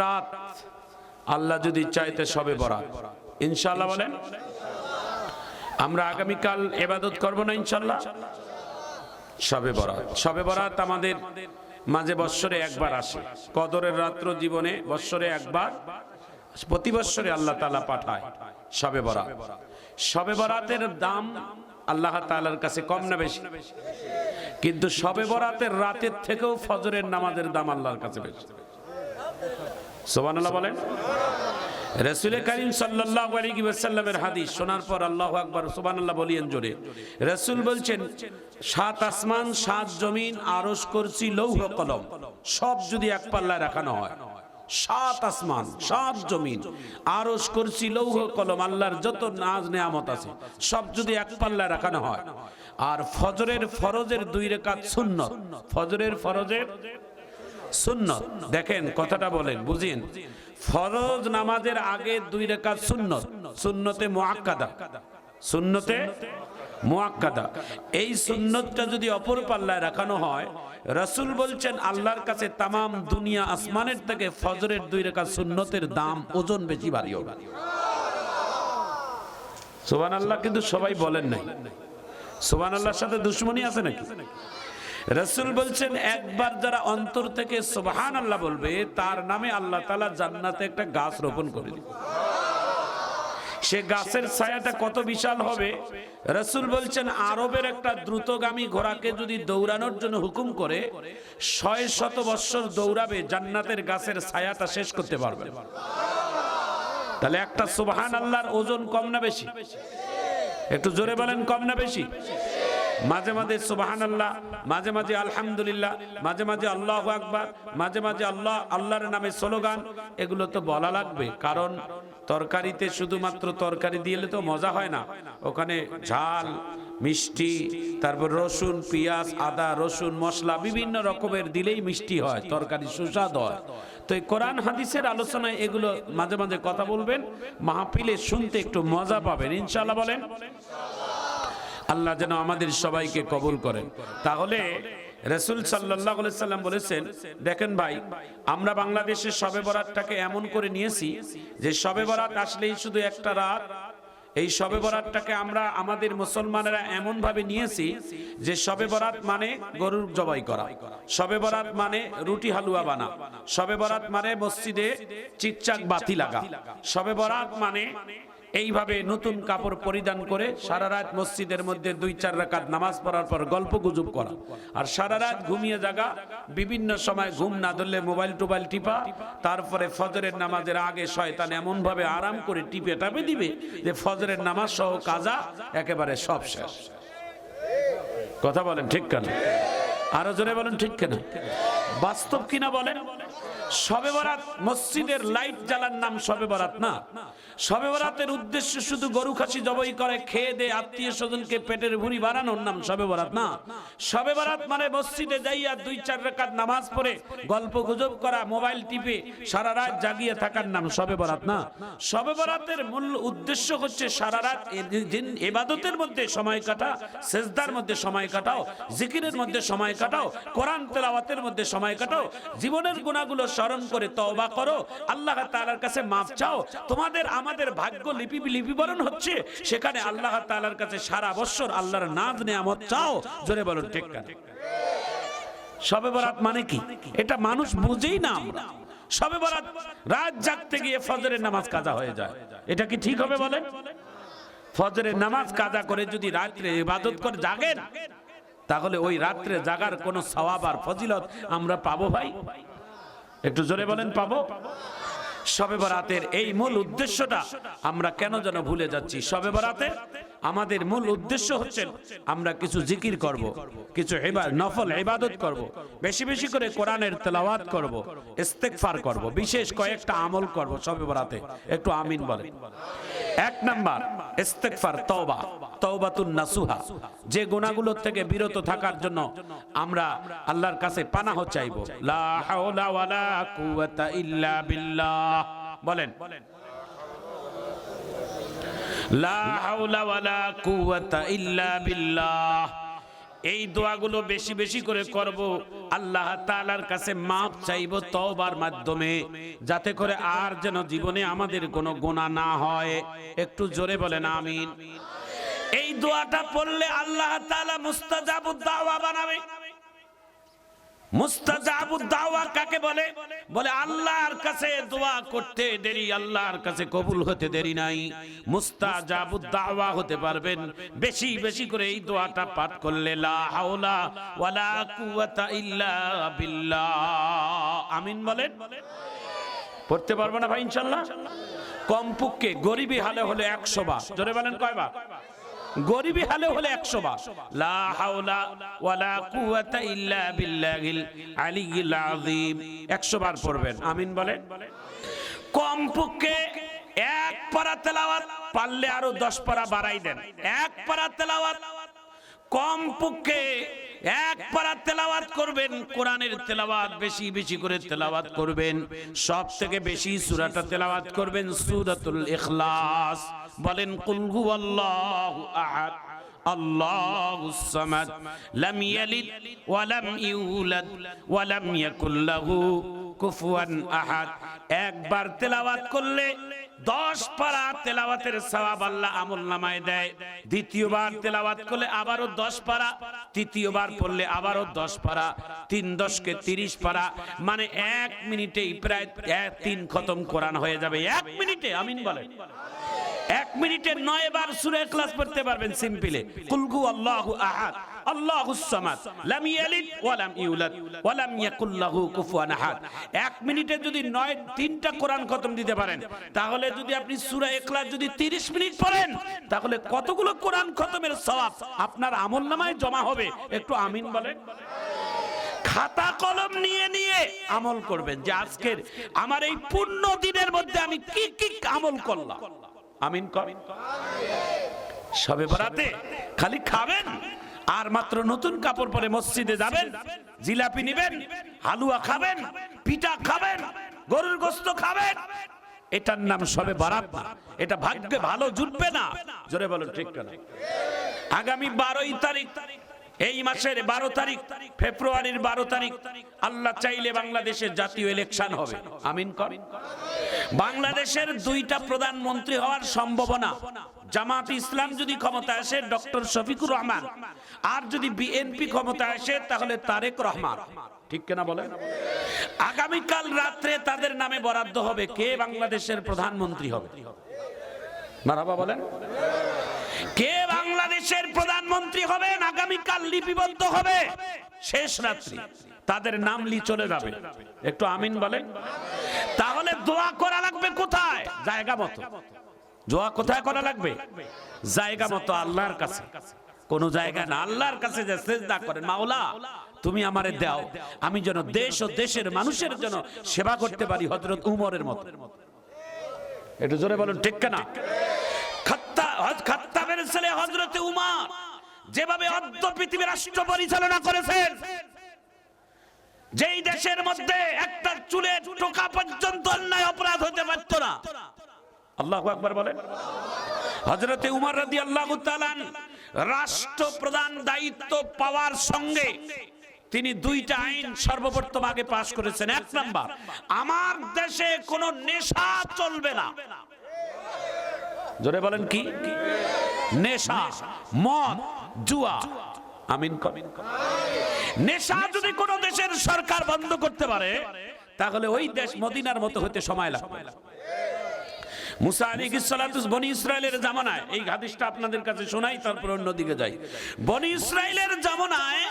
রাত আল্লাহ যদি চাইতে সবে বরাত ইনশাআল্লাহ বলেন আমরা আগামীকাল ইবাদত করব না ইনশাআল্লাহ। সবে বরাত আমাদের মাঝে বৎসরে একবার আসে। কদরের রাত্র জীবনে বৎসরে একবার, প্রতি বৎসরে আল্লাহ তাআলা পাঠায় সবে বরাত। সবে বরাতের দাম আল্লাহ তাআলার কাছে কম না বেশি? কিন্তু সবে বরাতের রাতের থেকেও ফজরের নামাজের দাম আল্লাহর কাছে বেশি। সুবহানাল্লাহ বলেন। রাসূল করিম সাল্লাল্লাহু আলাইহি ওয়াসাল্লামের হাদিস শোনার পর আল্লাহু আকবার সুবহানাল্লাহ বলিয়েন জোরে। রাসূল বলছেন, সাত আসমান সাত জমিন আরশ কুরসি লৌহ কলম সব যদি এক পাল্লায় রাখানো হয়, সাত আসমান সাত জমিন আরশ কুরসি লৌহ কলম আল্লাহর যত নাজ নেয়ামত আছে সব যদি এক পাল্লায় রাখানো হয়, আর ফজরের ফরজের 2 রাকাত সুন্নাত, ফজরের ফরজের সুন্নাত, দেখেন কথাটা বলেন বুঝেন, ফরজ নামাজের আগে 2 রাকাত সুন্নাত, সুন্নতে মুআক্কাদা, সুন্নতে মুআক্কাদা, এই সুন্নতটা যদি অপর পাল্লায় রাখানো হয়, রাসূল বলছেন আল্লাহর কাছে তামাম দুনিয়া আসমানের থেকে ফজরের 2 রাকাত সুন্নতের দাম ওজন বেশি ভারী হবে। সুবহানাল্লাহ। কিন্তু সবাই বলেন নাই। সুবহানাল্লাহর সাথে দুশমনি আছে নাকি? রাসূল বলছেন একবার যারা অন্তর থেকে সুবহানাল্লাহ বলবে তার নামে আল্লাহ তাআলা জান্নাতে একটা গাছ রোপণ করে দিবেন। সে গাছের ছায়াটা কত বিশাল হবে, রাসূল বলছেন আরবের একটা দ্রুতগামী ঘোড়াকে যদি দৌড়ানোর জন্য হুকুম করে 600 বছর দৌড়াবে, জান্নাতের গাছের ছায়াটা শেষ করতে পারবে। তাহলে একটা সুবহানাল্লাহর ওজন কম না বেশি? একটু জোরে বলেন, কম না বেশি? মাঝে মাঝে সুবহানাল্লাহ, মাঝে মাঝে আলহামদুলিল্লাহ, মাঝে মাঝে আল্লাহু আকবার, মাঝে মাঝে আল্লাহ আল্লাহর নামে স্লোগান, এগুলো তো বলা লাগবে। কারণ তরকারিতে শুধুমাত্র তরকারি দিলে তো মজা হয় না, ওখানে ঝাল মিষ্টি, তারপর রসুন পেঁয়াজ আদা রসুন মশলা বিভিন্ন রকমের দিলেই মিষ্টি হয়, তরকারি সুস্বাদু হয়। তো এই কোরআন হাদিসের আলোচনায় এগুলো মাঝে মাঝে কথা বলবেন, মাহফিলে শুনতে একটু মজা পাবেন ইনশাআল্লাহ বলেন। আল্লাহ যেন আমাদের সবাইকে কবুল করেন। তাহলে রাসূল সাল্লাল্লাহু আলাইহি সাল্লাম বলেছেন, দেখেন ভাই, আমরা বাংলাদেশের শবে বরাতটাকে এমন করে নিয়েছি যে শবে বরাত আসলেই শুধু একটা রাত। এই শবে বরাতটাকে আমরা আমাদের মুসলমানেরা এমন ভাবে নিয়েছি যে শবে বরাত মানে গরুর জবাই করা, শবে বরাত মানে রুটি হালুয়া বানা, শবে বরাত মানে মসজিদে চিকচাক বাতি লাগা, শবে বরাত মানে এইভাবে নতুন কাপড় পরিধান করে সারা রাত মসজিদের মধ্যে 2-4 রাকাত নামাজ পড়ার পর গল্প গুজব করা, আর সারা রাত ঘুমিয়ে জাগা, বিভিন্ন সময় ঘুম না ধরলে মোবাইল টোবাইল টিপা, তারপরে ফজরের নামাজের আগে শয়তান এমন ভাবে আরাম করে টিপে টাপে দিবে যে ফজরের নামাজ সহ কাজা একেবারে সব শেষ। কথা বলেন ঠিক কেন? আরো জোরে বলেন ঠিক কেন? বাস্তব কিনা বলেন? শবে বরাত মসজিদের লাইট জ্বালার নাম শবে বরাত না। শবে বরাতের উদ্দেশ্য শুধু গরু খাসি জবাই করে খেয়ে দে আত্মীয় স্বজনকে পেটের ভুঁড়ি বাড়ানোর নাম শবে বরাত না। শবে বরাত মানে মসজিদে যাইয়া 2-4 রাকাত নামাজ পড়ে গল্প গুজব করা, মোবাইল টিপে সারা রাত জাগিয়ে থাকার নাম শবে বরাত না। শবে বরাতের মূল উদ্দেশ্য হচ্ছে সারা রাত ইবাদতের মধ্যে সময় কাটা, সেজদার মধ্যে সময় কাটাও, জিকিরের মধ্যে সময় কাটাও, কোরআন তেলাওয়াতের মধ্যে সময় কাটাও, জীবনের গুনাহগুলো স্মরণ করে তওবা করো, আল্লাহ তাআলার কাছে মাফ চাও। তোমাদের আমাদের ভাগ্য লিপিবরণ হচ্ছে, সেখানে আল্লাহ তাআলার কাছে সারা বছর আল্লাহর নাজ নেয়ামত চাও। জোরে বলুন ঠিক না? শবে বরাত মানে কি এটা মানুষ বুঝেই না। আমরা শবে বরাত রাত জাগতে গিয়ে ফজরের নামাজ কাজা হয়ে যায়, এটা কি ঠিক হবে বলেন? ফজরের নামাজ কাজা করে যদি রাত্রে ইবাদত করে জাগেন, তাহলে ওই রাত্রে জাগার কোনো সওয়াব আর ফজিলত আমরা পাবো ভাই? একটু জোরে বলেন, পাবো? শবে বরাতের এই মূল উদ্দেশ্যটা আমরা কেন যেন ভুলে যাচ্ছি। শবে বরাতে আমাদের মূল উদ্দেশ্য হচ্ছে আমরা কিছু জিকির করব, কিছু নফল ইবাদত করব, বেশি বেশি করে কোরআনের তেলাওয়াত করব, ইস্তেগফার করব, বিশেষ কয়েকটা আমল করব শবে বরাতে। একটু আমিন বলেন। 1 নাম্বার ইস্তেগফার, তওবা, তওবাতুন নাসুহা, যে গুনাহগুলোর থেকে বিরত থাকার জন্য আমরা আল্লাহর কাছে পানাহ চাইবো। লা হাওলা ওয়ালা কুওয়াতা ইল্লা বিল্লাহ বলেন। লা হাওলা ওয়ালা কুওয়াতা ইল্লা বিল্লাহ। এই দোয়াগুলো বেশি বেশি করে করব, আল্লাহ তাআলার কাছে মাফ চাইব তওবার মাধ্যমে, যাতে করে আর যেন জীবনে আমাদের কোনো গুনাহ না হয়। একটু জোরে বলেন আমিন। এই দোয়াটা পড়লে আল্লাহ তাআলা মুস্তাজাবুদ দাওয়া বানাবে। মুস্তাজাবুদ দাওয়া কাকে বলে? বলে আল্লাহর কাছে দোয়া করতে দেরি, আল্লাহর কাছে কবুল হতে দেরি নাই, মুস্তাজাবুদ দাওয়া হতে পারবেন বেশি বেশি করে এই দোয়াটা পাঠ করলে। লা হাওলা ওয়ালা কুওয়াতা ইল্লা বিল্লাহ। আমিন বলেন। পড়তে পারবো না ভাই ইনশাআল্লাহ? কমপক্ষে গরিবী হালে হলে 100 বার। জোরে বলেন কয়বার? গরিবী হালে হলে 100 বার। লা হাওলা ওয়ালা কুওয়াতা ইল্লা বিল্লাহিল আলিয়্যিল আযীম 100 বার পড়বেন। আমিন বলেন। কমপক্ষে 1 পারা তেলাওয়াত, পারলে আরো 10 পারা বাড়াই দেন। 1 পারা তেলাওয়াত, কমপক্ষে 1 পারা তেলাওয়াত করবেন। কোরআনের তেলাওয়াত বেশি বেশি করে তেলাওয়াত করবেন। সব থেকে বেশি সূরাটা তেলাওয়াত করবেন সূরাতুল ইখলাস। বলেন কুল হুয়াল্লাহু আহাদ আল্লাহুস সামাদ লাম ইয়ালিদ ওয়া লাম ইউলাদ ওয়া লাম ইয়াকুল লাহু কুফুয়ান আহাদ। একবার তেলাওয়াত করলে 10 পারা তেলাওয়াতের সওয়াব আল্লাহ আমলনামায় দেয়। দ্বিতীয়বার তেলাওয়াত করলে আবারো 10 পারা, তৃতীয়বার পড়লে আবারো 10 পারা, 3 10 কে 30 পারা, মানে 1 মিনিটেই প্রায় 3 খতম কোরআন হয়ে যাবে 1 মিনিটে। আমিন বলেন। 1 মিনিটে 9 বার সূরা ইখলাস পড়তে পারবেন সিম্পলে। কুল হুয়াল্লাহু আহাদ আল্লাহুস সামাদ লাম ইয়ালিদ ওয়া লাম ইউলাদ ওয়া লাম ইয়াকুল লাহু কুফুয়ান আহাদ। 1 মিনিটে যদি 3টা কোরআন খতম দিতে পারেন, তাহলে যদি আপনি সূরা ইখলাস যদি 30 মিনিট পড়েন, তাহলে কতগুলো কোরআন খতমের সওয়াব আপনার আমলনামায় জমা হবে। একটু আমিন বলেন। খাতা কলম নিয়ে নিয়ে আমল করবেন যে আজকের আমার এই পূর্ণ দিনের মধ্যে আমি কি কি আমল করলাম। আমিন করেন। শবে বরাতে খালি খাবেন আর মাত্র নতুন কাপড় পরে মসজিদে যাবেন, জিলাপি নেবেন, হালুয়া খাবেন, পিঠা খাবেন, গরুর গোশত খাবেন, এটার নাম শবে বরাত না। এটা ভাগ্যে ভালো জুটবে না। জোরে বলুন ঠিক না? আগামী 12 তারিখ, এই মাসের 12 তারিখ, ফেব্রুয়ারির 12 তারিখ, আল্লাহ চাইলে বাংলাদেশের জাতীয় ইলেকশন হবে। আমিন করেন। বাংলাদেশের 2টা প্রধানমন্ত্রী হওয়ার সম্ভাবনা। জামাত ইসলাম যদি ক্ষমতা আসে ডক্টর শফিকুর রহমান, আর যদি বিএনপি ক্ষমতা আসে তাহলে তারেক রহমান। ঠিক কিনা বলেন? আগামীকাল রাত্রে তাদের নামে বরাদ্দ হবে কে বাংলাদেশের প্রধানমন্ত্রী হবে। মারহাবা বলেন। কে বাংলাদেশের প্রধানমন্ত্রী হবেন আগামীকাল লিপিবদ্ধ হবে। শেষ রাত্রি তাদের নাম চলে যাবে। একটু আমিন বলেন। তাহলে দোয়া করা লাগবে কোথায়? জায়গা মতো। দোয়া কোথায় করা লাগবে? জায়গা মতো, আল্লাহর কাছে। কোন জায়গা না, আল্লাহর কাছে যে সিজদা করেন, মাওলা তুমি আমারে দাও, আমি যেন দেশ ও দেশের মানুষের জন্য সেবা করতে পারি হযরত উমরের মতো। একটু জোরে বলুন ঠিক কিনা? খাত্তাবের ছেলে হযরত উমর যেভাবে অর্ধ পৃথিবী রাষ্ট্র পরিচালনা করেছেন, যেই দেশের মধ্যে একটা চুলের টোকা পর্যন্ত অন্যায় অপরাধ হতে পারত না। আল্লাহু আকবার বলেন। হযরত উমর রাদিয়াল্লাহু তাআলা রাষ্ট্রপ্রধান দায়িত্ব পাওয়ার সঙ্গে তিনি 2টা আইন সর্বপ্রথম আগে পাশ করেছেন। 1 নাম্বার, আমার দেশে কোনো নেশা চলবে না। জোরে বলেন কি? নেশা, মদ, জুয়া। আমিন করেন। নেশা যদি কোন দেশের সরকার বন্ধ করতে পারে, তাহলে ওই দেশ মদিনার মতো হতে সময় লাগবে। মুসা আলাইহিস সালাতু বনি ইসরাইলের জামানায়, এই হাদিসটা আপনাদের কাছে শোনাই, তারপর অন্যদিকে যাই। বনি ইসরাইলের জামানায়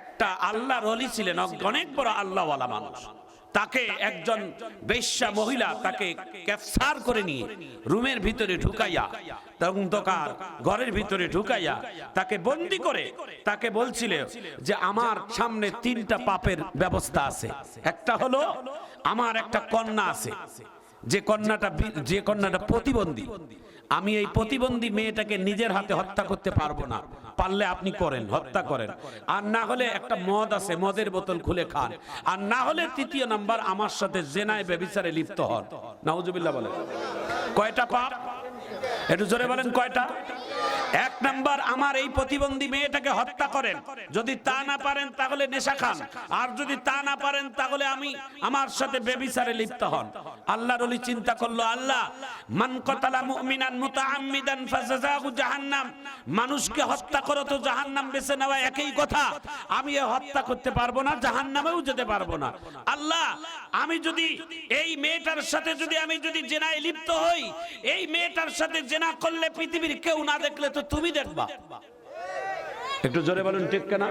একটা আল্লাহর ওলি ছিলেন, অনেক বড় আল্লাহওয়ালা মানুষ। তাকে একজন বেশ্যা মহিলা তাকে ক্যাপচার করে নিয়ে রুমের ভিতরে ঢুকাইয়া, অন্ধকার ঘরের ভিতরে ঢুকাইয়া তাকে বন্দী করে তাকে বলছিল যে আমার সামনে 3টা পাপের ব্যবস্থা আছে। একটা হলো আমার একটা কন্যা আছে, যে কন্যাটা প্রতিবন্ধী। আমি এই প্রতিবন্ধী মেয়েটাকে নিজের হাতে হত্যা করতে পারবো না, পারলে আপনি করেন, হত্যা করেন। আর না হলে একটা মদ আছে, মদের বোতল খুলে খান। আর না হলে 3য় নাম্বার, আমার সাথে জেনায় ব্যভিচারে লিপ্ত হন। নাউজুবিল্লাহ বলেন। কয়টা পাপ? একটু জোরে বলেন কয়টা? এক নাম্বার, আমার এই প্রতিবন্ধী মেয়েটাকে হত্যা করেন। যদি তা না পারেন তাহলে নেশা খান, আর যদি তা না পারেন তাহলে আমার সাথে ব্যভিচারে লিপ্ত হন। আল্লাহর ওলি চিন্তা করলো, আল্লাহ, মান কাতালা মুমিনান মুতাআম্মিদান ফাজাযাহু জাহান্নাম, মানুষকে হত্যা করো তো জাহান্নাম বেছে নেওয়া একই কথা। আমি হত্যা করতে পারবো না, জাহান্নামেও যেতে পারবো না। আল্লাহ, আমি যদি এই মেয়েটার সাথে আমি যদি জেনায় লিপ্ত হই, এই মেয়েটার সাথে জেনা করলে পৃথিবীর কেউ না দেখলে তো তুমি দেখবা। একটু জোরে বলুন ঠিক কিনা?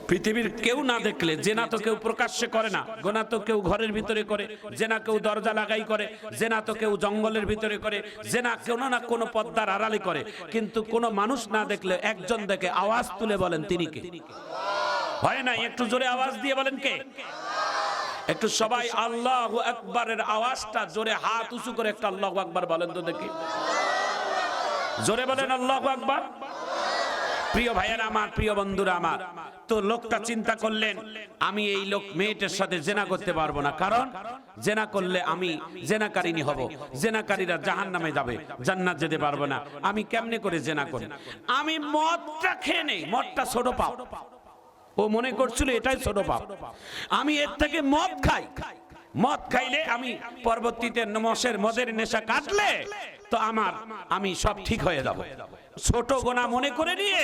পৃথিবীর কেউ না দেখলে, জেনা তো কেউ প্রকাশ্যে করে না, গোনা তো কেউ ঘরের ভিতরে করে, জেনা কেউ দরজা লাগাই করে, জেনা তো কেউ জঙ্গলের ভিতরে করে, জেনা কোনো না কোনো পর্দার আড়ালে করে, কিন্তু কোনো মানুষ না দেখলে একজন দেখে আওয়াজ তুলে বলেন তিনি কে? হয় না? একটু জোরে আওয়াজ দিয়ে বলেন কে? একটু সবাই আল্লাহু আকবারের আওয়াজটা জোরে হাত উঁচু করে একটা আল্লাহু আকবার বলেন তো দেখি। জোরে বলেন আল্লাহু আকবার। প্রিয় ভাইয়েরা আমার, প্রিয় বন্ধুরা আমার, তো লোকটা চিন্তা করলেন, আমি এই মেয়েটার সাথে জেনা করতে পারবো না, কারণ জেনা করলে আমি জেনাকারিনী হব, জেনাকারীরা জাহান্নামে যাবে, জান্নাত যেতে পারবো না। আমি কেমনে করে জেনা করি? আমি মদটা খেয়ে নেই, মদটা ছোট পাপ। ও মনে করছিল এটাই ছোট পাপ, আমি এর থেকে মদ খাই, মদ খাইলে আমি পরবর্তীতে মদের নেশা কাটলে তো আমি সব ঠিক হয়ে যাব। ছোট গোনা মনে করে নিয়ে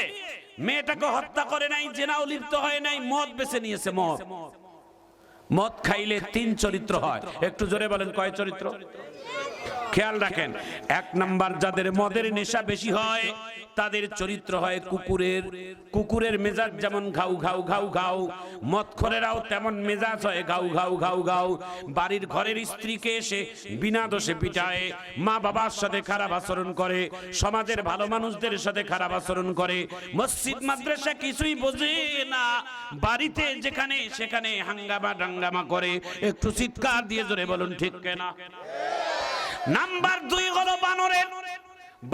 মেয়েটাকে হত্যা করে নাই, জেনাও লিপ্ত হয় নাই, মদ বেছে নিয়েছে। মদ খাইলে 3 চরিত্র হয়। একটু জোরে বলেন কয় চরিত্র? খেয়াল রাখেন, 1 নাম্বার, যাদের মদের নেশা বেশি হয় তাদের চরিত্র হয় কুকুরের মেজাজ যেমন ঘাউ ঘাউ ঘাউ ঘাউ, মদখোরেরাও তেমন মেজাজ হয় ঘাউ ঘাউ ঘাউ ঘাউ। বাড়ির ঘরের স্ত্রীকে এসে বিনা দোষে পিটায়, মা বাবার সাথে খারাপ আচরণ করে, সমাজের ভালো মানুষদের সাথে খারাপ আচরণ করে, মসজিদ মাদ্রাসা কিছুই বোঝে না, বাড়িতে যেখানে সেখানে হাঙ্গামা ডাঙ্গামা করে। একটু চিৎকার দিয়ে জোরে বলুন ঠিক কিনা? নাম্বার 2 হলো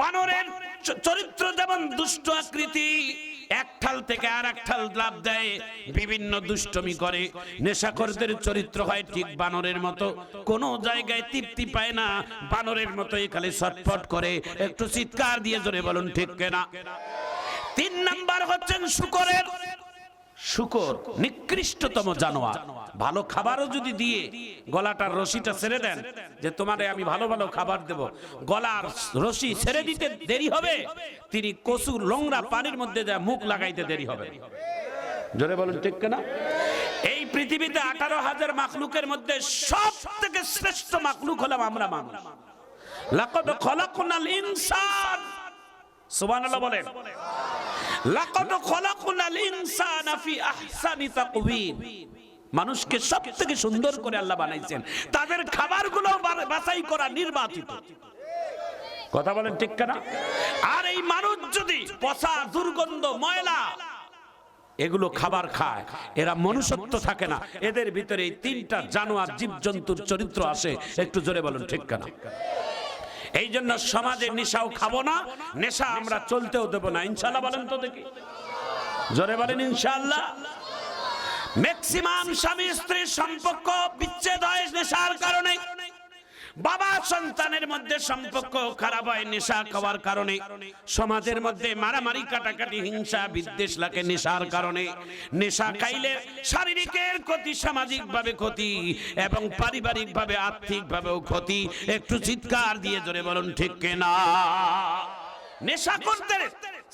বানরের চরিত্র যেমন দুষ্ট আকৃতি, এক ঠাল থেকে আর এক ঠাল লাফ দেয়, বিভিন্ন দুষ্টমি করে। নেশাখোরদের চরিত্র হয় ঠিক বানরের মতো, কোনো জায়গায় তৃপ্তি পায় না, বানরের মতোই খালি ছটফট করে। একটু চিৎকার দিয়ে জোরে বলুন ঠিক কিনা? 3 নাম্বার হচ্ছেন শুকর, নিকৃষ্টতম জানোয়ার। ভালো খাবারও যদি দিয়ে গলাটার রশিটা ছেড়ে দেন, যে তোমারে আমি ভালো ভালো খাবার দেব, গলার রশি ছেড়ে দিতে দেরি হবে, তিনি কচু নোংরা পানির মধ্যে যা মুখ লাগাইতে দেরি হবে। জোরে বলুন ঠিক কিনা? এই পৃথিবীতে 18,000 মাখলুকের মধ্যে সব থেকে শ্রেষ্ঠ মাখলুক হলাম আমরা মানুষ। লাকাদ খলাকনাল ইনসান, সুবহানাল্লাহ বলেন। লাকাদ খলাকনাল ইনসানা ফি আহসানি তাকওয়িম, মানুষকে সবথেকে সুন্দর করে আল্লাহ বানাইছেন, তাদের খাবারগুলো বাছাই করা, নির্বাচিত। কথা বলেন ঠিক কিনা? আর এই মানুষ যদি পচা, দুর্গন্ধ, ময়লা এগুলো খাবার খায়, এরা মনুষ্যত্ব থাকে না। এদের ভিতরে এই 3টা জানোয়ার জীবজন্তুর চরিত্র আসে। একটু জোরে বলুন ঠিক কিনা? এই জন্য সমাজে নেশাও খাবো না, নেশা আমরা চলতেও দেব না, ইনশাআল্লাহ বলেন তো দেখি। জোরে বলেন ইনশাআল্লাহ। ম্যাক্সিমাম স্বামী স্ত্রীর সম্পর্ক বিচ্ছেদ হয় নেশার কারণে, বাবা সন্তানের মধ্যে সম্পর্ক খারাপ হয় নেশা খাওয়ার কারণে, সমাজের মধ্যে মারামারি কাটাকাটি হিংসা বিদ্বেষ লাগে নেশার কারণে। নেশা খাইলে শারীরিকের ক্ষতি, সামাজিক ভাবে ক্ষতি, এবং পারিবারিক ভাবে আর্থিক ভাবেও ক্ষতি। একটু চিৎকার দিয়ে জোরে বলুন ঠিক কিনা? নেশা করতে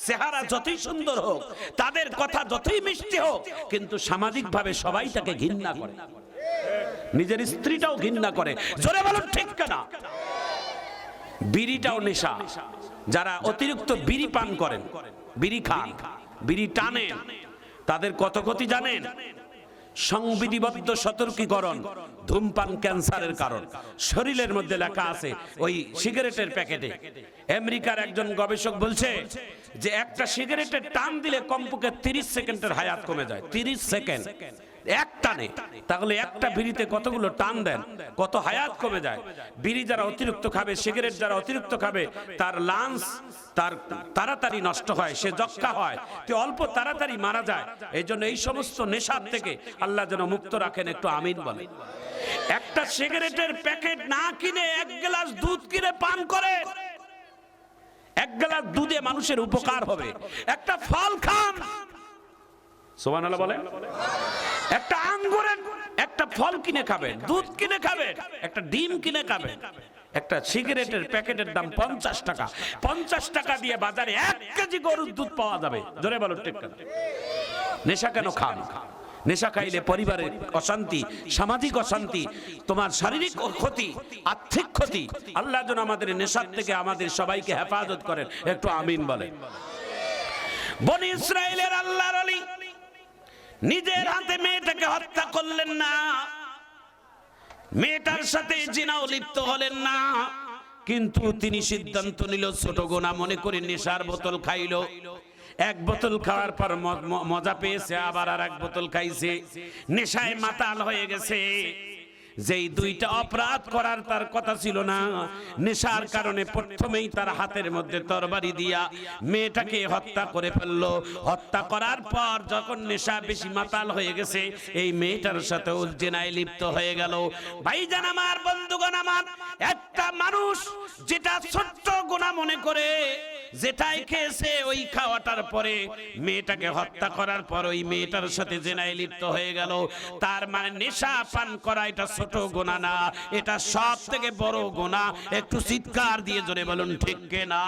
চেহারা যতই সুন্দর হোক, তাদের কথা যতই মিষ্টি হোক, কিন্তু সামাজিক ভাবে সবাই তাকে ঘৃণা করে, নিজের স্ত্রীটাও ঘৃণা করে। জোরে বলুন ঠিক কিনা? বিড়িটাও নেশা। যারা অতিরিক্ত বিড়ি পান করেন, বিড়ি খান, বিড়ি টানেন, তাদের কত ক্ষতি জানেন? সংবিধিবদ্ধ সতর্কীকরণ, ধূমপান ক্যান্সারের কারণ। শরীরের মধ্যে লেখা আছে ওই সিগারেটের প্যাকেটে। আমেরিকার একজন গবেষক বলছে যে একটা সিগারেটের টান দিলে কমপক্ষে 30 সেকেন্ডের হায়াত কমে যায়। 30 সেকেন্ড এক টানে, তাহলে একটা বিড়িতে কতগুলো টান দেন, কত হায়াত কমে যায়। বিড়ি যারা অতিরিক্ত খাবে, সিগারেট যারা অতিরিক্ত খাবে, তার লাংস তার তাড়াতাড়ি নষ্ট হয়, সে যক্কা হয়, তো অল্প তাড়াতাড়ি মারা যায়। এই জন্য এই সমস্ত নেশার থেকে আল্লাহ যেন মুক্ত রাখেন, একটু আমিন বলেন। একটা সিগারেটের প্যাকেট না কিনে এক গ্লাস দুধ কিনে পান করে, এক গ্লাস দুধে মানুষের উপকার হবে। একটা ফল খান, সুবহানাল্লাহ বলেন। একটা আঙ্গুরের একটা ফল কিনে খাবেন, দুধ কিনে খাবেন, একটা ডিম কিনে খাবেন। একটা সিগারেটের প্যাকেটের দাম 50 টাকা। 50 টাকা দিয়ে বাজারে 1 কেজি গরুর দুধ পাওয়া যাবে। জোরে বলো ঠিক না? নেশা কেন খান? নেশা খাইলে পরিবারের অশান্তি, সামাজিক অশান্তি, তোমার শারীরিক ক্ষতি, আর্থিক ক্ষতি। আল্লাহ যেন আমাদের নেশার থেকে আমাদের সবাইকে হেফাজত করেন। একটু আমিন বলেন। বনি ইসরাইলের আল্লাহর ওলি নিজের হাতে মেয়েটাকে হত্যা করলেন না, মেয়েটার সাথে জিনাও লিপ্ত হলেন না, কিন্তু তিনি সিদ্ধান্ত নিল ছোট গুনাহ মনে করে নেশার বোতল খাইলো। এক বোতল খাওয়ার পর মজা পেয়েছে, আবার আর এক বোতল খাইছে, নেশায় মাতাল হয়ে গেছে। যেই দুইটা অপরাধ করার তার কথা ছিল না, নেশার কারণে প্রথমেই তার হাতের মধ্যে তরবারি দিয়া মেয়েটাকে হত্যা করে ফেললো। হত্যা করার পর যখন নেশা বেশি মাতাল হয়ে গেছে, এই মেয়েটার সাথে জিনায় লিপ্ত হয়ে গেল। ভাইজান আমার, বন্ধুগণ আমার, একটা মানুষ যেটা ছোট্ট গুনাহ মনে করে যেটাই খেয়েছে, ওই খাওয়াটার পরে মেয়েটাকে হত্যা করার পর ওই মেয়েটার সাথে জিনায় লিপ্ত হয়ে গেল। তার মানে নেশা পান করা এটা ছোট গুনাহ না, এটা সব থেকে বড় গুনাহ। একটু চিৎকার দিয়ে জোরে বলুন ঠিক কিনা?